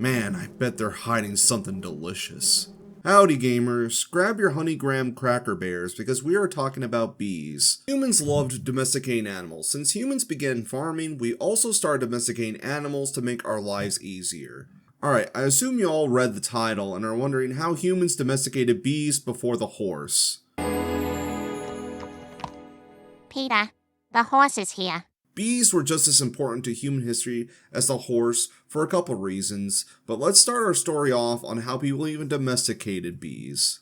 Man, I bet they're hiding something delicious. Howdy gamers, grab your honeygram cracker bears because we are talking about bees. Humans loved domesticating animals. Since humans began farming, we also started domesticating animals to make our lives easier. Alright, I assume you all read the title and are wondering how humans domesticated bees before the horse. Peter, the horse is here. Bees were just as important to human history as the horse for a couple reasons, but let's start our story off on how people even domesticated bees.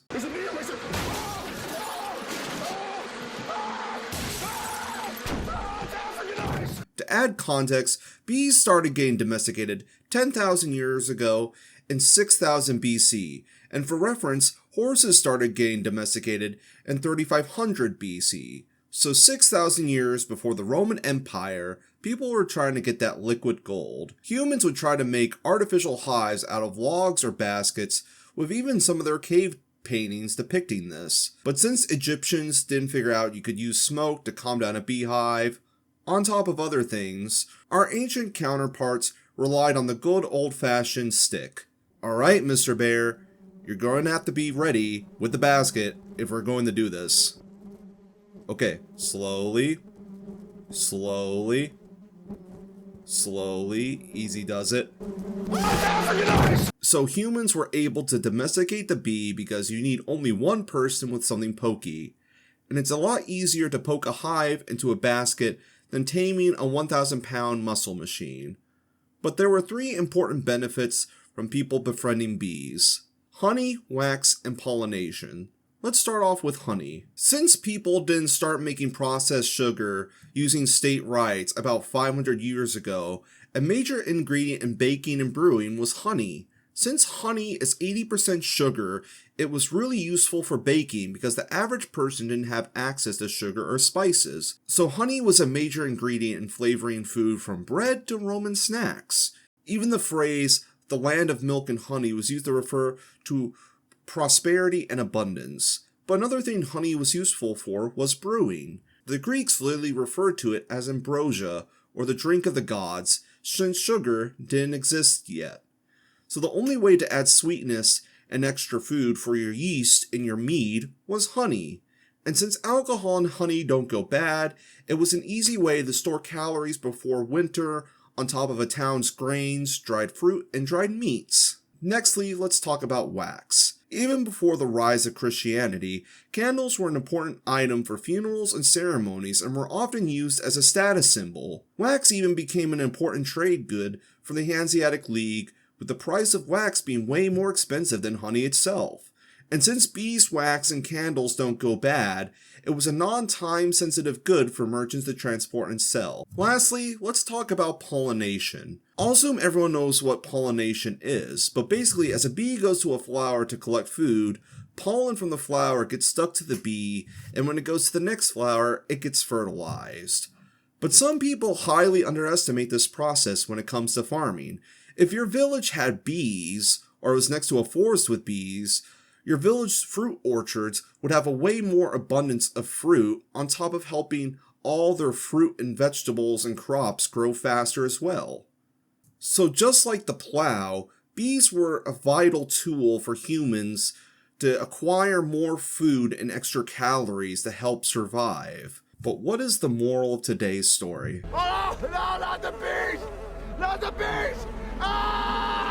To add context, bees started getting domesticated 10,000 years ago in 6000 BC, and for reference, horses started getting domesticated in 3500 BC. So 6,000 years before the Roman Empire, people were trying to get that liquid gold. Humans would try to make artificial hives out of logs or baskets, with even some of their cave paintings depicting this. But since Egyptians didn't figure out you could use smoke to calm down a beehive, on top of other things, our ancient counterparts relied on the good old-fashioned stick. Alright, Mr. Bear, you're going to have to be ready with the basket if we're going to do this. Okay, slowly, easy does it. So humans were able to domesticate the bee because you need only one person with something pokey. And it's a lot easier to poke a hive into a basket than taming a 1,000-pound muscle machine. But there were three important benefits from people befriending bees: honey, wax, and pollination. Let's start off with honey. Since people didn't start making processed sugar using state rights about 500 years ago, a major ingredient in baking and brewing was honey. Since honey is 80% sugar, it was really useful for baking because the average person didn't have access to sugar or spices. So honey was a major ingredient in flavoring food from bread to Roman snacks. Even the phrase, "the land of milk and honey," was used to refer to prosperity and abundance. But another thing honey was useful for was brewing. The Greeks literally referred to it as ambrosia, or the drink of the gods, since sugar didn't exist yet. So the only way to add sweetness and extra food for your yeast in your mead was honey. And since alcohol and honey don't go bad, it was an easy way to store calories before winter on top of a town's grains, dried fruit, and dried meats. Nextly, let's talk about wax. Even before the rise of Christianity, candles were an important item for funerals and ceremonies and were often used as a status symbol. Wax even became an important trade good for the Hanseatic League, with the price of wax being way more expensive than honey itself. And since beeswax and candles don't go bad, it was a non-time sensitive good for merchants to transport and sell. Lastly, let's talk about pollination. I'll assume everyone knows what pollination is, but basically as a bee goes to a flower to collect food, pollen from the flower gets stuck to the bee, and when it goes to the next flower, it gets fertilized. But some people highly underestimate this process when it comes to farming. If your village had bees, or was next to a forest with bees, your village's fruit orchards would have a way more abundance of fruit on top of helping all their fruit and vegetables and crops grow faster as well. So just like the plow, bees were a vital tool for humans to acquire more food and extra calories to help survive. But what is the moral of today's story? Oh, no, not the bees! Not the bees! Ah!